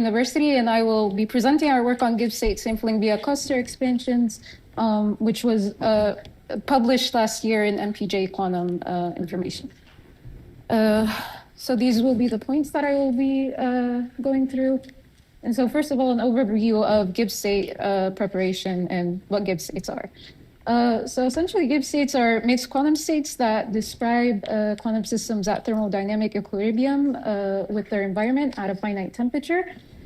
University, and I will be presenting our work on Gibbs state sampling via cluster expansions, which was published last year in MPJ Quantum Information. So these will be the points that I will be going through. And so first of all, an overview of Gibbs state preparation and what Gibbs states are. So essentially, Gibbs states are mixed quantum states that describe quantum systems at thermodynamic equilibrium with their environment at a finite temperature.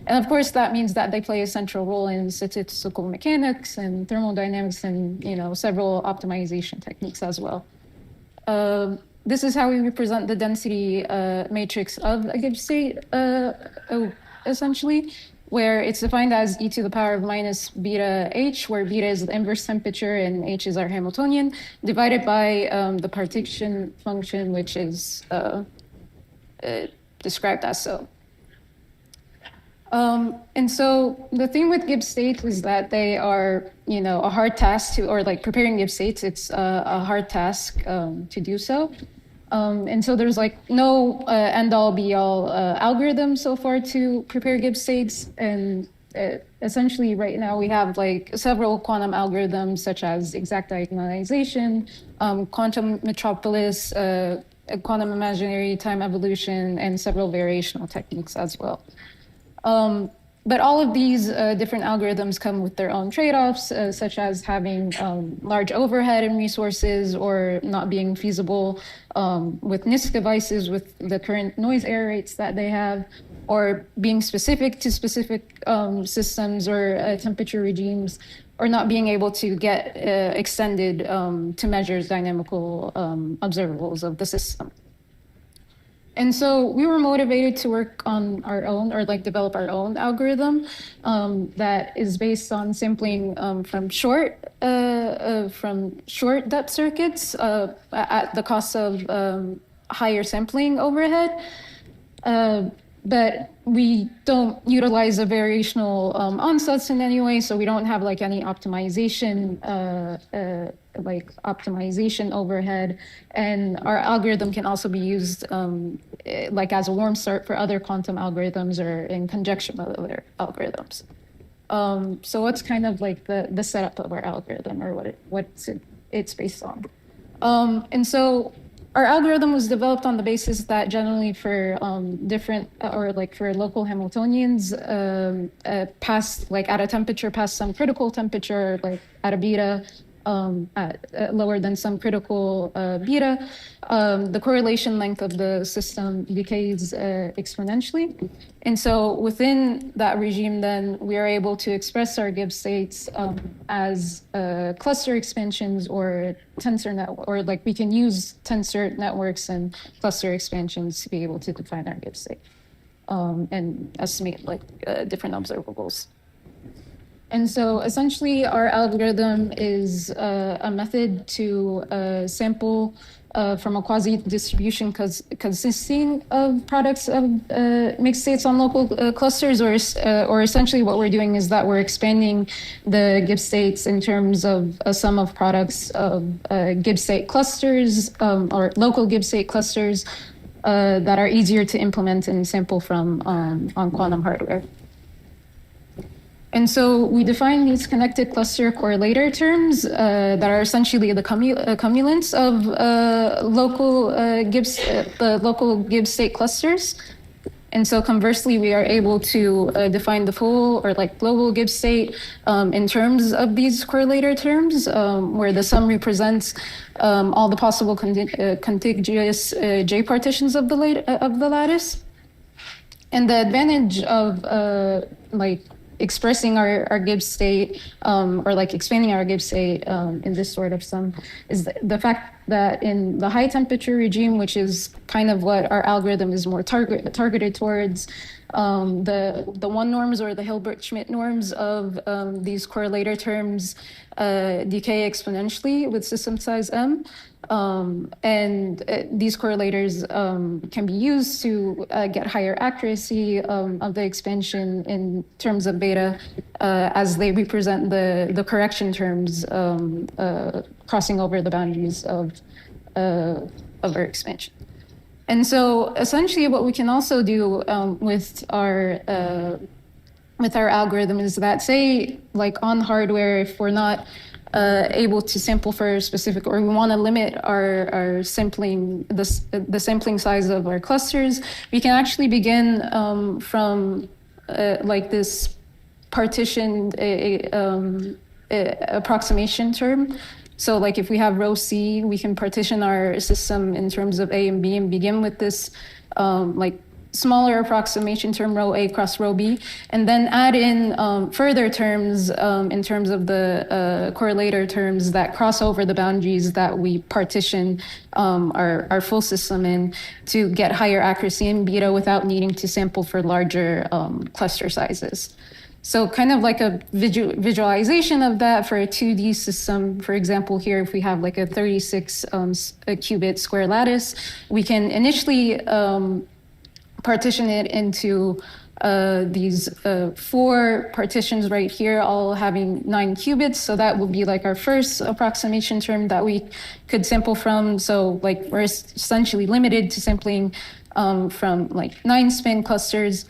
And of course, that means that they play a central role in statistical mechanics and thermodynamics and several optimization techniques as well. This is how we represent the density matrix of a Gibbs state, essentially, where it's defined as e to the power of minus beta h, where beta is the inverse temperature and h is our Hamiltonian, divided by the partition function, which is described as so. And so the thing with Gibbs states is that they are, a hard task to, or like preparing Gibbs states, it's a hard task to do so. And so there's no end-all be-all algorithm so far to prepare Gibbs states. And essentially right now we have several quantum algorithms such as exact diagonalization, quantum metropolis, quantum imaginary time evolution, and several variational techniques as well. But all of these different algorithms come with their own trade-offs, such as having large overhead and resources, or not being feasible with NISQ devices with the current noise error rates that they have, or being specific to specific systems or temperature regimes, or not being able to get extended to measure dynamical observables of the system. And so we were motivated to work on our own, or develop our own algorithm that is based on sampling from short depth circuits at the cost of higher sampling overhead. But we don't utilize a variational onsets in any way, so we don't have any optimization optimization overhead, and our algorithm can also be used as a warm start for other quantum algorithms or in conjunction with other algorithms. So what's kind of the setup of our algorithm, or what's it's based on? And so our algorithm was developed on the basis that generally for different, or for local Hamiltonians past, at a temperature past some critical temperature, at a beta, at lower than some critical beta, the correlation length of the system decays exponentially. And so within that regime, then we are able to express our Gibbs states as cluster expansions or tensor network, or we can use tensor networks and cluster expansions to be able to define our Gibbs state and estimate different observables. And so essentially our algorithm is a method to sample from a quasi-distribution consisting of products of mixed states on local clusters, or essentially what we're doing is that we're expanding the Gibbs states in terms of a sum of products of Gibbs state clusters, or local Gibbs state clusters that are easier to implement and sample from on quantum hardware. And so we define these connected cluster correlator terms that are essentially the cumulants of the local Gibbs state clusters. And so conversely, we are able to define the full, or global Gibbs state in terms of these correlator terms, where the sum represents all the possible contiguous J partitions of the lattice. And the advantage of expressing our Gibbs state, or expanding our Gibbs state in this sort of sum, is the fact that in the high temperature regime, which is kind of what our algorithm is more targeted towards, the one norms, or the Hilbert-Schmidt norms of these correlator terms decay exponentially with system size m. And these correlators can be used to get higher accuracy of the expansion in terms of beta as they represent the correction terms crossing over the boundaries of our expansion. And so essentially what we can also do with our with our algorithm is that, say, like on hardware, if we're not able to sample for a specific, or we want to limit our sampling, the sampling size of our clusters, we can actually begin from like this partitioned approximation term. So like if we have row C, we can partition our system in terms of A and B and begin with this like smaller approximation term, row A cross row B, and then add in further terms in terms of the correlator terms that cross over the boundaries that we partition our full system in to get higher accuracy in beta without needing to sample for larger cluster sizes. So kind of like a visualization of that for a 2D system. For example, here, if we have like a 36 qubit square lattice, we can initially partition it into these 4 partitions right here, all having 9 qubits. So that would be like our first approximation term that we could sample from. So like we're essentially limited to sampling from like 9 spin clusters.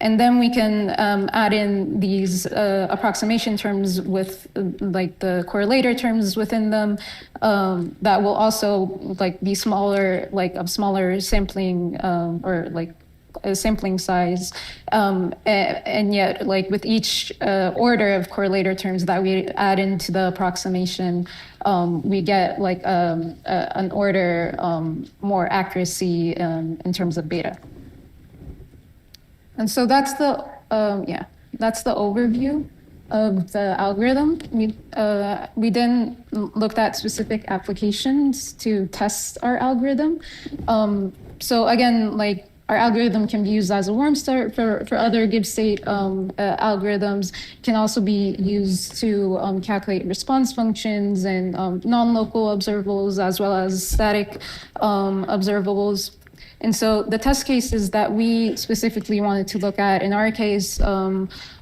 And then we can add in these approximation terms with like the correlator terms within them that will also like be smaller, like of smaller sampling or like a sampling size. And yet like with each order of correlator terms that we add into the approximation, we get like an order more accuracy in terms of beta. And so that's the that's the overview of the algorithm. We then looked at specific applications to test our algorithm. So again, like our algorithm can be used as a warm start for other Gibbs state algorithms. It can also be used to calculate response functions and non-local observables as well as static observables. And so the test cases that we specifically wanted to look at in our case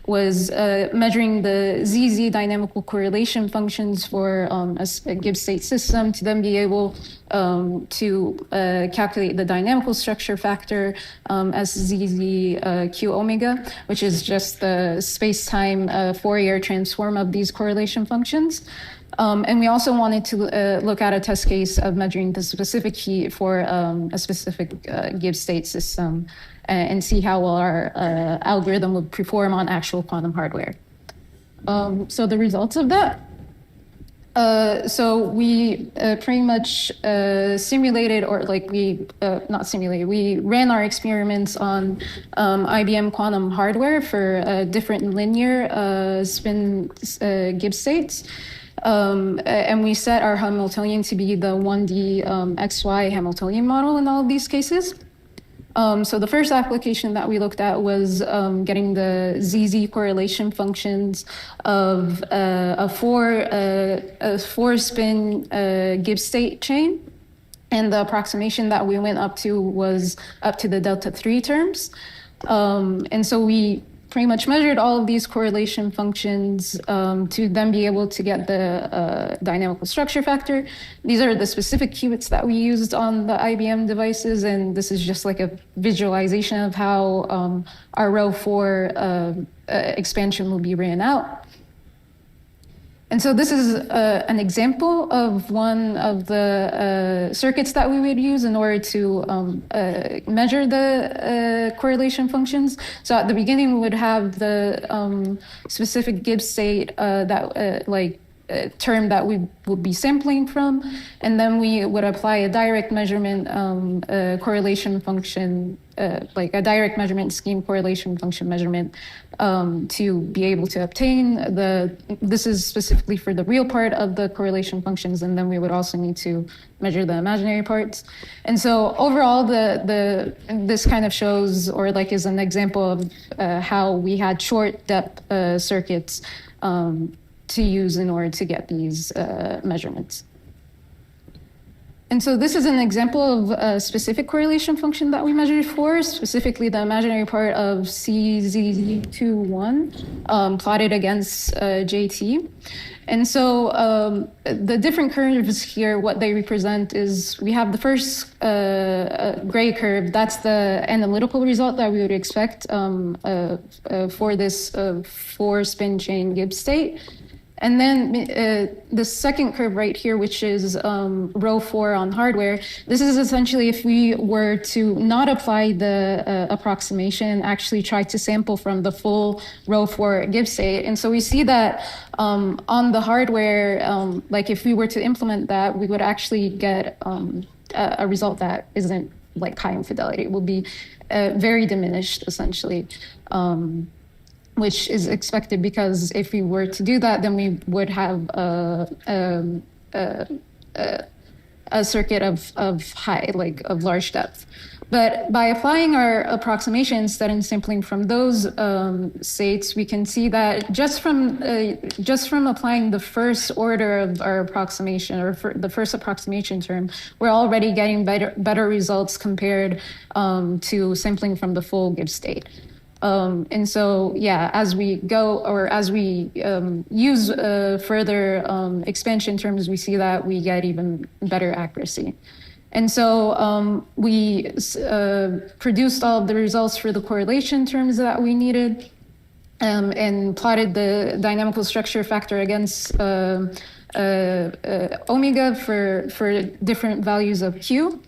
was measuring the ZZ dynamical correlation functions for a Gibbs state system to then be able to calculate the dynamical structure factor as ZZ Q omega, which is just the space-time Fourier transform of these correlation functions. And we also wanted to look at a test case of measuring the specific heat for a specific Gibbs state system and see how well our algorithm would perform on actual quantum hardware. So the results of that. So we pretty much simulated, or like not simulated, we ran our experiments on IBM quantum hardware for different linear spin Gibbs states. And we set our Hamiltonian to be the 1D XY Hamiltonian model in all of these cases. So the first application that we looked at was getting the ZZ correlation functions of a four spin Gibbs state chain. And the approximation that we went up to was up to the delta 3 terms. And so we pretty much measured all of these correlation functions to then be able to get the dynamical structure factor. These are the specific qubits that we used on the IBM devices, and this is just like a visualization of how our row 4 expansion will be ran out. And so this is an example of one of the circuits that we would use in order to measure the correlation functions. So at the beginning, we would have the specific Gibbs state term that we would be sampling from, and then we would apply a direct measurement correlation function, like a direct measurement scheme correlation function measurement to be able to obtain this is specifically for the real part of the correlation functions, and then we would also need to measure the imaginary parts. And so overall, this kind of shows, or like is an example of how we had short depth circuits to use in order to get these measurements. And so this is an example of a specific correlation function that we measured for, specifically the imaginary part of C16.2 plotted against JT. And so the different curves here, what they represent is we have the first gray curve. That's the analytical result that we would expect for this 4-spin chain Gibbs state. And then the second curve right here, which is row 4 on hardware, this is essentially if we were to not apply the approximation, actually try to sample from the full row 4 Gibbs state. And so we see that on the hardware, like if we were to implement that, we would actually get a result that isn't like high in fidelity. It will be very diminished, essentially. Which is expected because if we were to do that, then we would have a circuit of high, like of large depth. But by applying our approximation instead and sampling from those states, we can see that just from applying the first order of our approximation, or the first approximation term, we're already getting better results compared to sampling from the full Gibbs state. And so, yeah, as we go, or as we use further expansion terms, we see that we get even better accuracy. And so we produced all of the results for the correlation terms that we needed and plotted the dynamical structure factor against omega for different values of Q.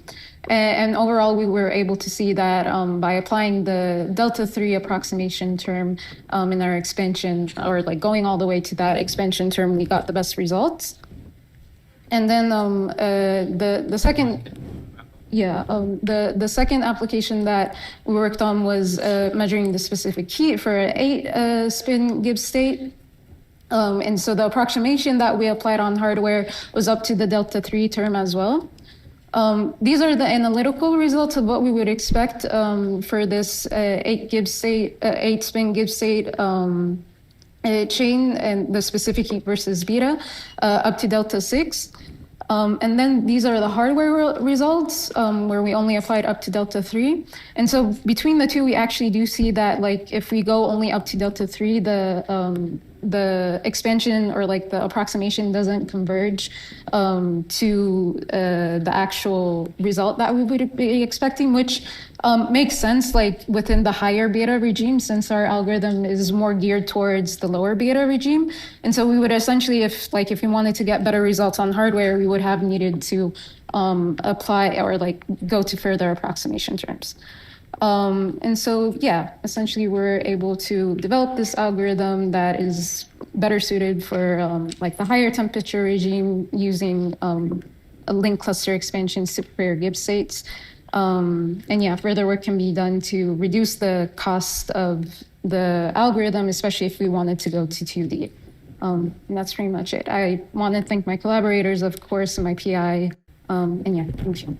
And overall, we were able to see that by applying the delta 3 approximation term in our expansion, or like going all the way to that expansion term, we got the best results. And then the second application that we worked on was measuring the specific heat for an 8-spin Gibbs state. And so the approximation that we applied on hardware was up to the delta 3 term as well. These are the analytical results of what we would expect for this 8-spin Gibbs state chain, and the specific heat versus beta up to delta 6. And then these are the hardware results where we only applied up to delta 3. And so between the two, we actually do see that, like, if we go only up to delta 3, the expansion, or like the approximation, doesn't converge to the actual result that we would be expecting, which makes sense, like within the higher beta regime, since our algorithm is more geared towards the lower beta regime. And so we would essentially, if we wanted to get better results on hardware, we would have needed to apply, or like go to further approximation terms. And so, yeah, essentially we're able to develop this algorithm that is better suited for like the higher temperature regime using a linked cluster expansion superior Gibbs states. And yeah, further work can be done to reduce the cost of the algorithm, especially if we wanted to go to 2D. And that's pretty much it. I want to thank my collaborators, of course, and my PI. And yeah, thank you.